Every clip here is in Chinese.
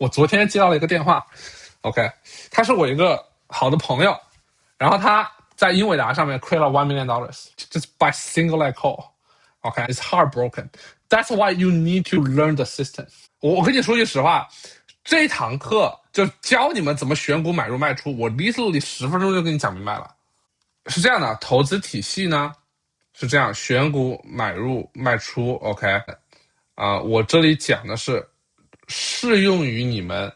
我昨天接到了一个电话 ，OK， 他是我一个好的朋友，然后他在英伟达上面亏了$1 million just by single leg call，OK，it's heartbroken. That's why you need to learn the system. 我跟你说句实话，这一堂课就教你们怎么选股买入卖出，我 literally 10分钟就跟你讲明白了。是这样的，投资体系呢是这样，选股买入卖出 ，OK， 我这里讲的是适用于你们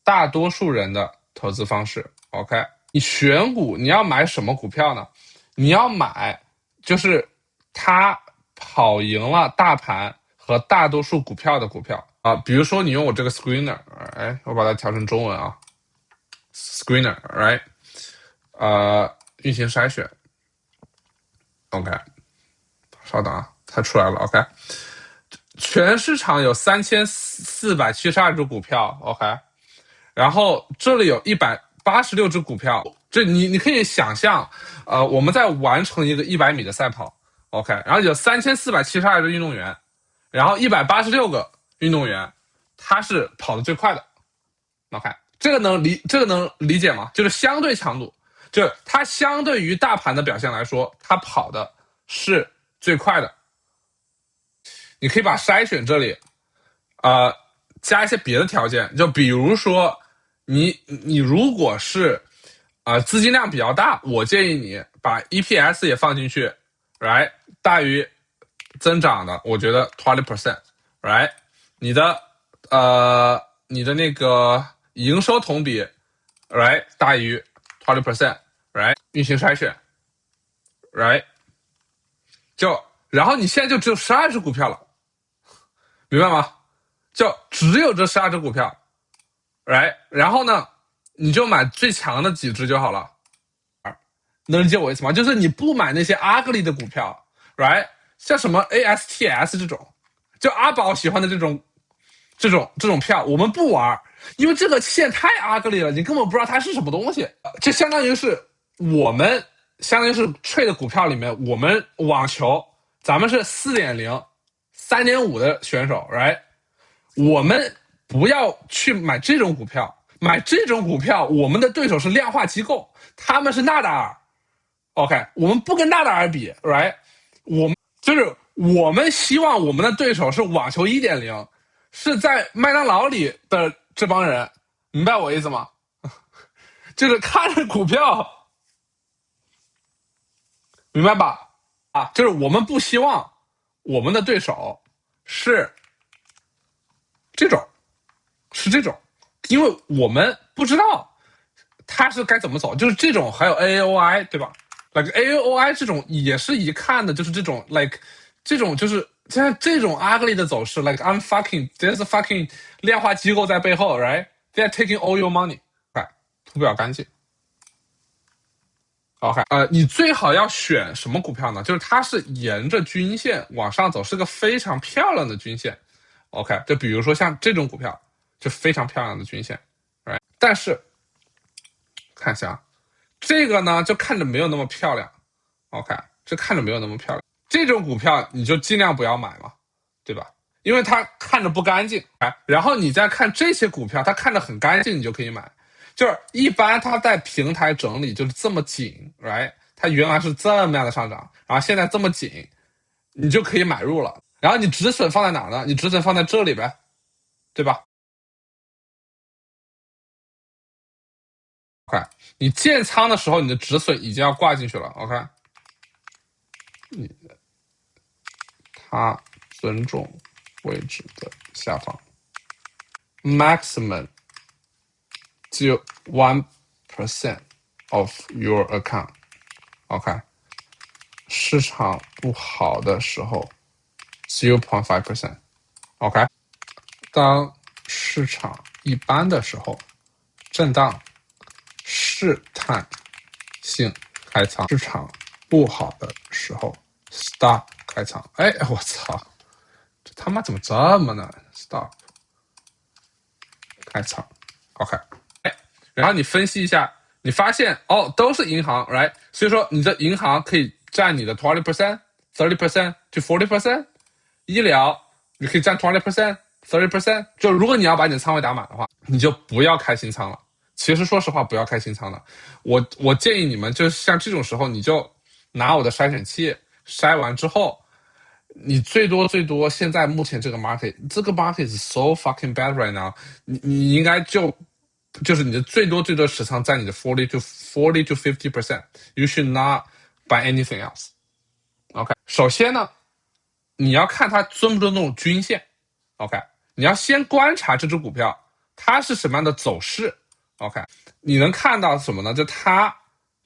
大多数人的投资方式 ，OK。你选股你要买什么股票呢？你要买就是它跑赢了大盘和大多数股票的股票啊，比如说你用我这个 screener， 我把它调成中文啊 ，screener， right， 运行筛选 ，OK， 稍等啊，它出来了 ，OK， 全市场有3472只股票 ，OK， 然后这里有186只股票，这你可以想象，我们在完成一个100米的赛跑 ，OK， 然后有3472个运动员，然后186个运动员，他是跑得最快的 ，OK， 这个能理解吗？就是相对强度，就是它相对于大盘的表现来说，它跑的是最快的。你可以把筛选这里，加一些别的条件，就比如说你如果是资金量比较大，我建议你把 EPS 也放进去 ，right， 大于增长的，我觉得 20%，right， 你的那个营收同比 ，right， 大于 20%，right， 运行筛选 ，right， 然后你现在就只有12只股票了，明白吗？就只有这12只股票 ，right， 然后呢，你就买最强的几只就好了，能理解我意思吗？就是你不买那些 ugly 的股票 ，right， 像什么 ASTS 这种，就阿宝喜欢的这种票，我们不玩，因为这个线太 ugly 了，你根本不知道它是什么东西。这相当于是trade 股票里面，我们网球，咱们是4.0、3.5的选手 ，right？ 我们不要去买这种股票，买这种股票，我们的对手是量化机构，他们是纳达尔 ，OK， 我们不跟纳达尔比 ，right？ 我们希望我们的对手是网球 1.0， 是在麦当劳里的这帮人，明白我意思吗？就是看着股票，明白吧？就是我们不希望我们的对手是这种，因为我们不知道他是该怎么走，就是这种，还有 AAOI 对吧 ？like AAOI 这种也是一看的，就是这种 like 这种就是像这种 ugly 的走势 ，like there's a fucking 量化机构在背后 ，right？ They're taking all your money， 图表干净。OK， 你最好要选什么股票呢？就是它是沿着均线往上走，是个非常漂亮的均线。OK， 就比如说像这种股票，就非常漂亮的均线 ，right？ 但是看一下，这个呢就看着没有那么漂亮。OK， 这看着没有那么漂亮。这种股票你就尽量不要买嘛，对吧？因为它看着不干净。然后你再看这些股票，它看着很干净，你就可以买。就是一般它在平台整理就是这么紧 ，right？ 它原来是这么样的上涨，然后现在这么紧，你就可以买入了。然后你止损放在哪呢？你止损放在这里呗，对吧 ？OK， 你建仓的时候，你的止损已经要挂进去了。OK， 它尊重位置的下方 ，maximum 只有 1% of your account。OK， 市场不好的时候 0.5%。OK， 当市场一般的时候，震荡试探性开仓；市场不好的时候 ，stop 开仓。哎，我操，这他妈怎么这么难 ？stop 开仓。OK， 然后你分析一下，你发现都是银行 ，right？ 所以说你的银行可以占你的 20%、30% to 40%， 医疗你可以占 20%、30%。就如果你要把你的仓位打满的话，你就不要开新仓了。其实说实话，不要开新仓了。我建议你们，就是像这种时候，你就拿我的筛选器筛完之后，你最多现在目前这个 market is so fucking bad right now，你应该就是你的最多持仓在你的40 to 50%，you should not buy anything else。OK，首先呢，你要看它尊不尊重均线。OK，你要先观察这只股票它是什么样的走势。OK，你能看到什么呢？就它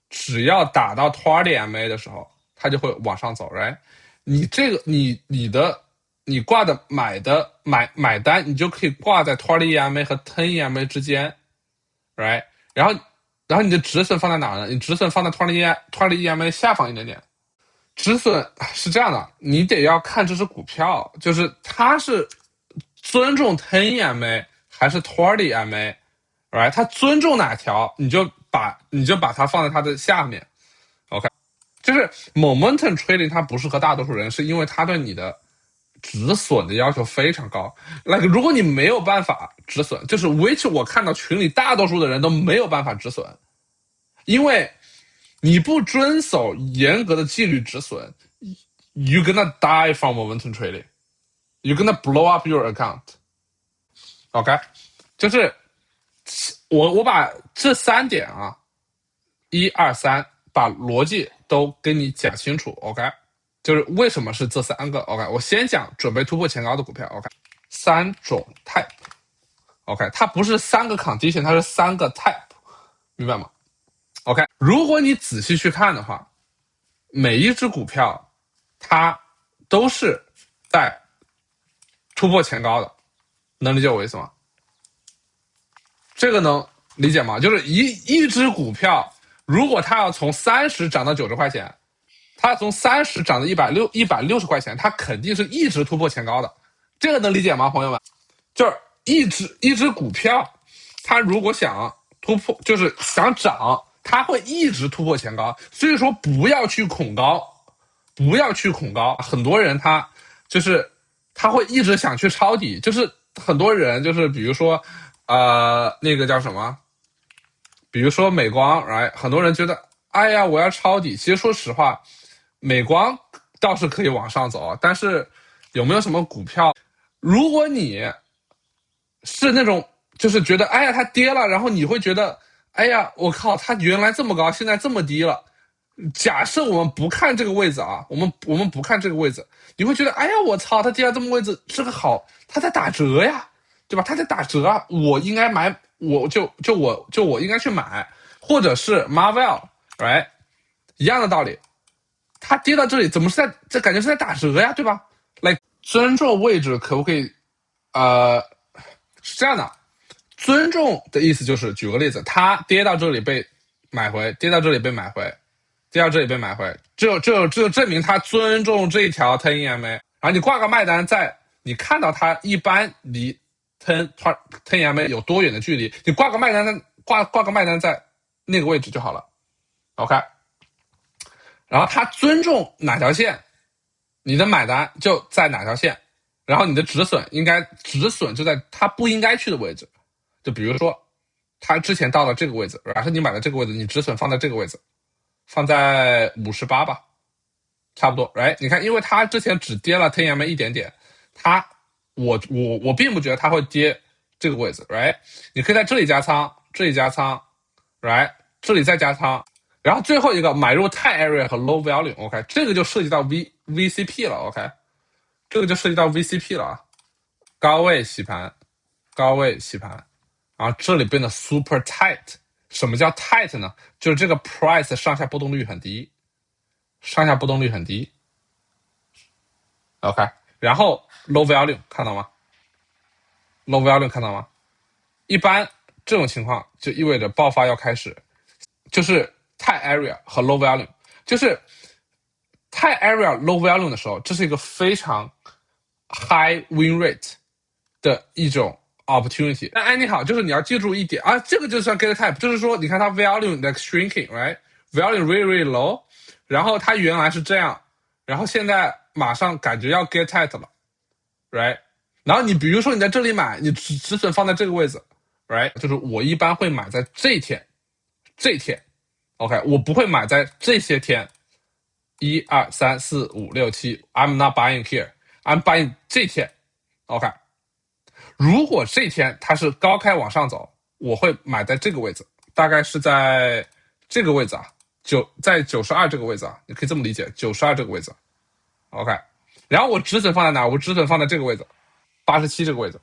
只要打到 20 MA 的时候，它就会往上走 ，right？ 你这个你挂的买单，你就可以挂在20 EMA 和10 EMA 之间 ，right？然后你的止损放在哪儿呢？你止损放在20 EMA 下方一点点。止损是这样的，你得要看这只股票，就是它是尊重10 EMA 还是20 EMA，right？ 它尊重哪条，你就把它放在它的下面。OK， 就是 momentum trading 它不适合大多数人，是因为它对你的止损的要求非常高。like 如果你没有办法止损，就是 which 我看到群里大多数的人都没有办法止损，因为你不遵守严格的纪律止损 ，you're gonna die from momentum trading. You're gonna blow up your account. OK， 就是我把这3点啊，1、2、3，把逻辑都跟你讲清楚。OK， 就是为什么是这3个。OK， 我先讲准备突破前高的股票。OK， 3种 type。OK， 它不是3个 condition， 它是3个 type， 明白吗？OK， 如果你仔细去看的话，每一只股票它都是在突破前高的，能理解我意思吗？这个能理解吗？就是一只股票，如果它要从30涨到90块钱，它从30涨到160块钱，它肯定是一直突破前高的，这个能理解吗，朋友们？就是一只股票，它如果想突破，就是想涨，它会一直突破前高，所以说不要去恐高，不要去恐高。很多人他会一直想去抄底，就是很多人就是比如说那个叫什么，比如说美光，很多人觉得哎呀我要抄底，其实说实话，美光倒是可以往上走，但是有没有什么股票，如果你是那种就是觉得哎呀它跌了，然后你会觉得哎呀我靠它原来这么高，现在这么低了。假设我们不看这个位置啊，我们不看这个位置，你会觉得哎呀我操，它跌到这么位置是个好，它在打折呀，对吧？它在打折啊，我应该买，我应该去买，或者是 Marvell，right， 一样的道理，它跌到这里怎么是这感觉是在打折呀，对吧？来尊重位置可不可以？是这样的，尊重的意思就是，举个例子，它跌到这里被买回，跌到这里被买回，跌到这里被买回，这就证明它尊重这一条10 EMA， 然后你挂个卖单在，你看到它一般离10 EMA 有多远的距离，你挂个卖单在那个位置就好了。OK， 然后它尊重哪条线，你的买单就在哪条线，然后你的止损就在它不应该去的位置，就比如说它之前到了这个位置，然后你买的这个位置，你止损放在这个位置，放在58吧，差不多 ，right？ 你看，因为它之前只跌了10 EMA 一点点，我并不觉得它会跌这个位置 ，right？ 你可以在这里加仓，这里加仓 ，right？ 这里再加仓，然后最后一个买入 tight area 和 low volume，OK， 这个就涉及到 VCP 了 ，OK， 这个就涉及到 VCP 了啊，高位洗盘，高位洗盘，然后这里变得 super tight。什么叫 tight 呢？就是这个 price 上下波动率很低，上下波动率很低。OK， 然后 low volume 看到吗 ？low volume 看到吗？一般这种情况就意味着爆发要开始，就是 tight area 和 low volume， 就是 tight area low volume 的时候，这是一个非常 high win rate 的一种 opportunity。那哎，你好，就是你要记住一点啊，这个就算 get type， 就是说，你看它 volume like shrinking，right？volume really really low， 然后它原来是这样，然后现在马上感觉要 get tight 了 ，right？ 然后你比如说你在这里买，你止损放在这个位置，right？ 就是我一般会买在这一天，OK， 我不会买在这些天，1、2、3、4、5、6、7 ，I'm not buying here，I'm buying 这天，OK。如果这天它是高开往上走，我会买在这个位置，大概是在这个位置啊，在92这个位置啊，你可以这么理解，92这个位置，OK。然后我止损放在哪？我止损放在这个位置，87这个位置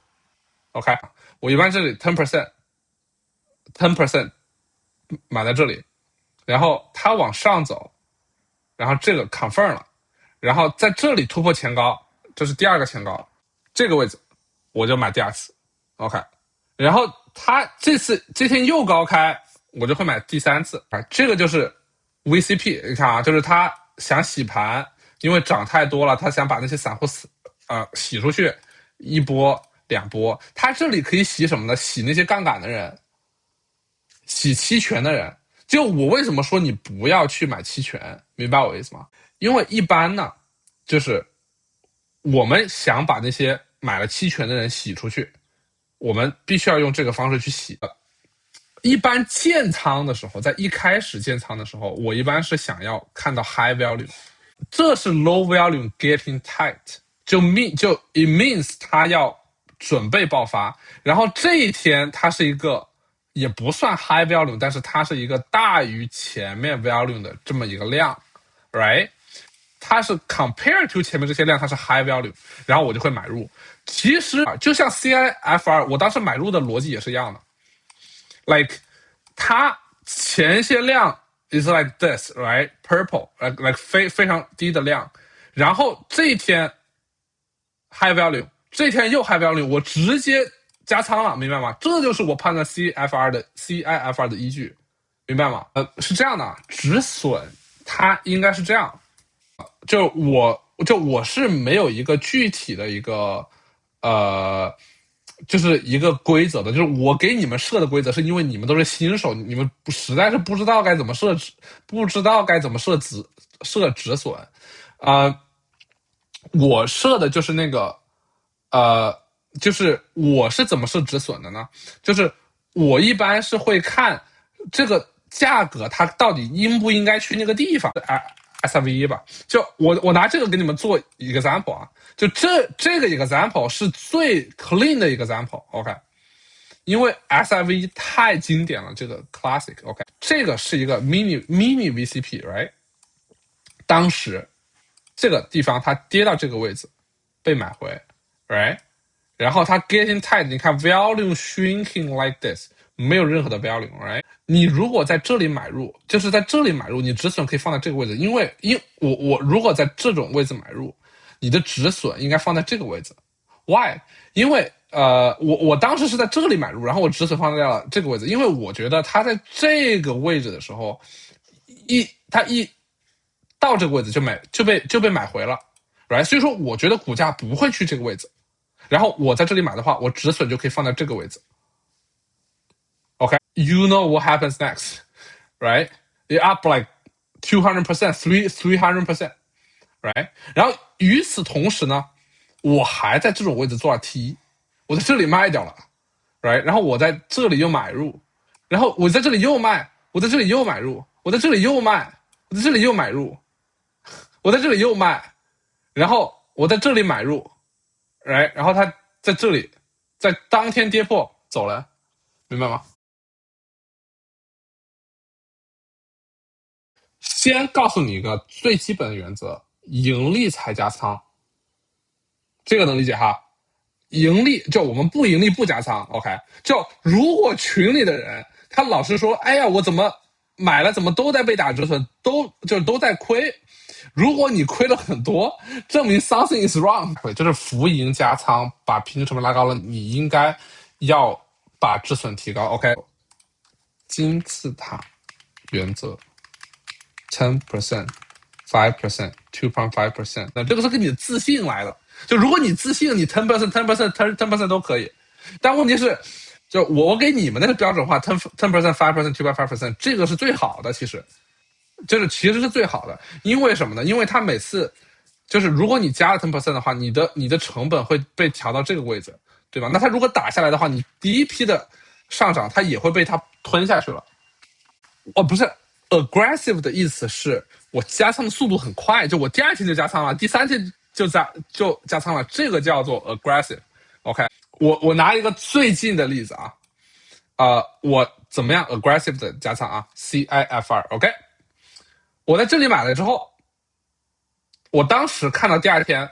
，OK。我一般这里 10% 买在这里，然后它往上走，然后这个 confirm 了，然后在这里突破前高，这是第二个前高，这个位置我就买第二次 ，OK。然后它这天又高开，我就会买第三次啊。这个就是 VCP， 你看啊，就是他想洗盘，因为涨太多了，他想把那些散户洗出去，一波两波。他这里可以洗什么呢？洗那些杠杆的人，洗期权的人。就我为什么说你不要去买期权，明白我意思吗？因为一般呢，就是我们想把那些买了期权的人洗出去，我们必须要用这个方式去洗。一般建仓的时候，在一开始建仓的时候，我一般是想要看到 high value， 这是 low value getting tight， 就 it means 它要准备爆发，然后这一天它是一个也不算 high value， 但是它是一个大于前面 value 的这么一个量 ，right？ 它是 compare to 前面这些量，它是 high value， 然后我就会买入。其实就像 CIFR， 我当时买入的逻辑也是一样的。Like， 它前些量 is like this, right? Purple, like 非常低的量，然后这一天 high value， 这一天又 high value， 我直接加仓了，明白吗？这就是我判断 CIFR 的依据，明白吗？是这样的，止损它应该是这样，就我是没有一个具体的一个就是一个规则的，就是我给你们设的规则，是因为你们都是新手，你们实在是不知道该怎么设置，不知道该怎么设止损，我设的就是那个，就是我是怎么设止损的呢？就是我一般是会看这个价格它到底应不应该去那个地方。SIV 吧，就我拿这个给你们做 example 啊，就这个 example 是最 clean 的 example，OK，因为 SIV 太经典了，这个 classic，OK，这个是一个 mini VCP，right？ 当时这个地方它跌到这个位置被买回 ，right？ 然后它 getting tight， 你看 volume shrinking like this， 没有任何的 volume，right？ 你如果在这里买入，就是在这里买入，你止损可以放在这个位置，因为我如果在这种位置买入，你的止损应该放在这个位置。Why？ 因为我当时是在这里买入，然后我止损放在了这个位置，因为我觉得它在这个位置的时候，它一到这个位置就被买回了，right？ 所以说我觉得股价不会去这个位置。然后我在这里买的话，我止损就可以放在这个位置。OK， you know what happens next, right? It up like 200%, 300%, right? 然后与此同时呢，我还在这种位置做了 T， 我在这里卖掉了 ，right？ 然后我在这里又买入，然后我在这里又卖，我在这里又买入，我在这里又卖，我在这里又买入，我在这里又卖，然后我在这里买入。right？ 然后他在这里，在当天跌破走了，明白吗？先告诉你一个最基本的原则：盈利才加仓，这个能理解哈？盈利就我们不盈利不加仓 ，OK？ 就如果群里的人他老是说，哎呀，我怎么买了怎么都在被打止损，都在亏。如果你亏了很多，证明 something is wrong， 就是浮盈加仓，把平均成本拉高了，你应该要把止损提高。OK， 金字塔原则 ，10%、5%、2.5%，那这个是跟你的自信来的。就如果你自信，你 10% 都可以，但问题是，就我给你们那个标准化 10%、5%、2.5%，这个是最好的，其实是最好的，因为什么呢？因为它每次就是如果你加了 10% 的话，你的成本会被调到这个位置，对吧？那它如果打下来的话，你第一批的上涨，它也会被它吞下去了。哦，不是 aggressive 的意思是我加仓的速度很快，就我第二天就加仓了，第三天就加仓了，这个叫做 aggressive。OK，我拿一个最近的例子啊，我怎么样 aggressive 的加仓啊 ？CIFR，OK，我在这里买了之后，我当时看到第二天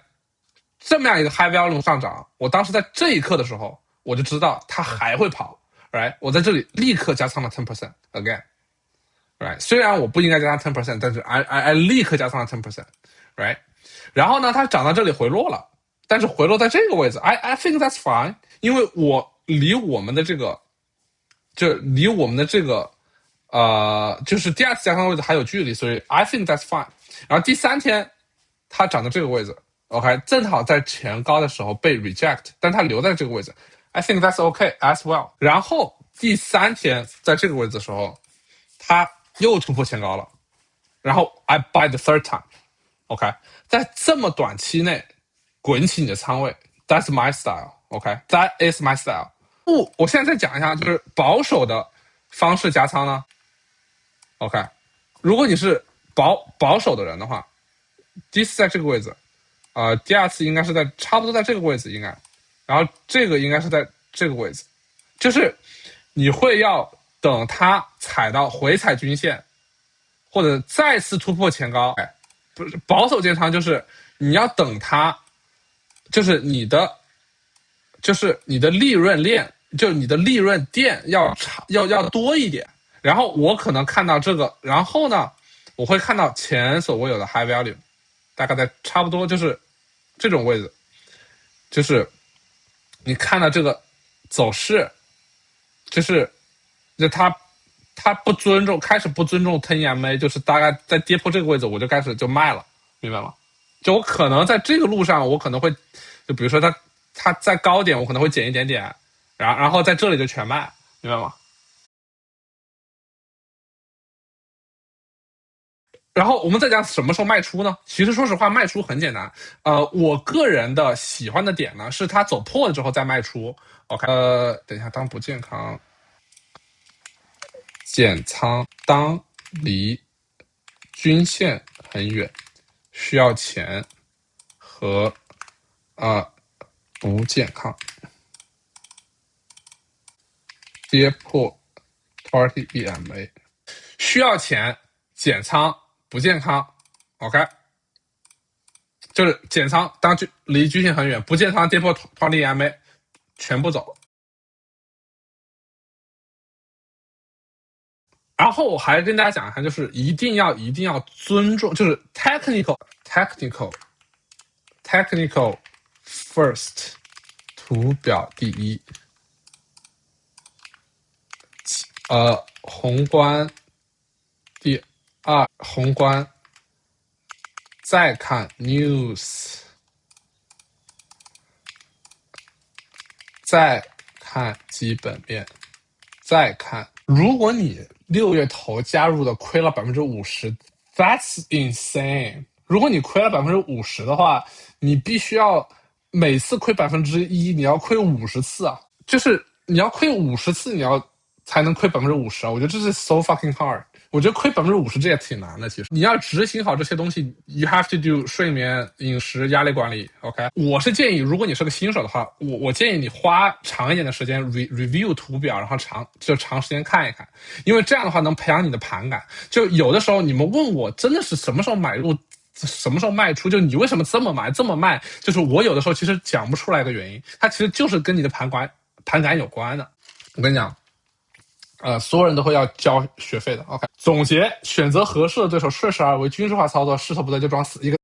这么样一个 high volume 上涨，我当时在这一刻的时候，我就知道它还会跑，right？我在这里立刻加仓了 10% again。Right， 虽然我不应该加上 10%， 但是 I 立刻加上了 10%，right？ 然后呢，它涨到这里回落了，但是回落在这个位置，I think that's fine，因为我离我们的这个就是第二次加仓的位置还有距离，所以 I think that's fine。然后第三天它涨到这个位置 ，OK， 正好在前高的时候被 reject， 但它留在这个位置 ，I think that's okay as well。然后第三天在这个位置的时候，它又突破前高了，然后 I buy the third time，OK，在这么短期内滚起你的仓位 ，That's my style，OK，That is my style。我现在再讲一下，就是保守的方式加仓呢，OK，如果你是保守的人的话，第一次在这个位置，第二次应该是在差不多在这个位置应该，然后这个应该是在这个位置，就是你会要等它踩到回踩均线，或者再次突破前高，不是保守建仓，就是你要等它，就是你的利润链，就是你的利润垫要多一点。然后我可能看到这个，然后呢，我会看到前所未有的 high value， 大概在差不多就是这种位置，就是你看到这个走势，就是他不尊重，开始不尊重 10EMA， 就是大概在跌破这个位置，我就开始就卖了，明白吗？就我可能在这个路上，我可能会，就比如说它在高点，我可能会减一点点，然后在这里就全卖，明白吗？然后我们再讲什么时候卖出呢？其实说实话，卖出很简单。我个人的喜欢的点呢，是它走破了之后再卖出。OK，等一下，当不健康，减仓当离均线很远，需要钱和不健康，跌破 20EMA， 需要钱减仓不健康 ，OK， 就是减仓当离均线很远，不健康跌破 20EMA， 全部走。然后我还跟大家讲一下，就是一定要尊重，就是 technical first， 图表第一，宏观第二，宏观再看 news， 再看基本面，再看，如果你6月头加入的亏了50%， that's insane。如果你亏了50%的话，你必须要每次亏1%，你要亏50次啊！就是你要亏50次，你要才能亏50%啊！我觉得这是 so fucking hard。我觉得亏50%这也挺难的。其实你要执行好这些东西 ，you have to do 睡眠、饮食、压力管理。OK， 我是建议，如果你是个新手的话，我建议你花长一点的时间 review 图表，然后长时间看一看，因为这样的话能培养你的盘感。就有的时候你们问我，真的是什么时候买入？什么时候卖出？就你为什么这么买这么卖？就是我有的时候其实讲不出来一个原因，它其实就是跟你的盘感有关的。我跟你讲，所有人都会要交学费的。OK， 总结：选择合适的对手，顺势而为，军事化操作，势头不对就装死。一个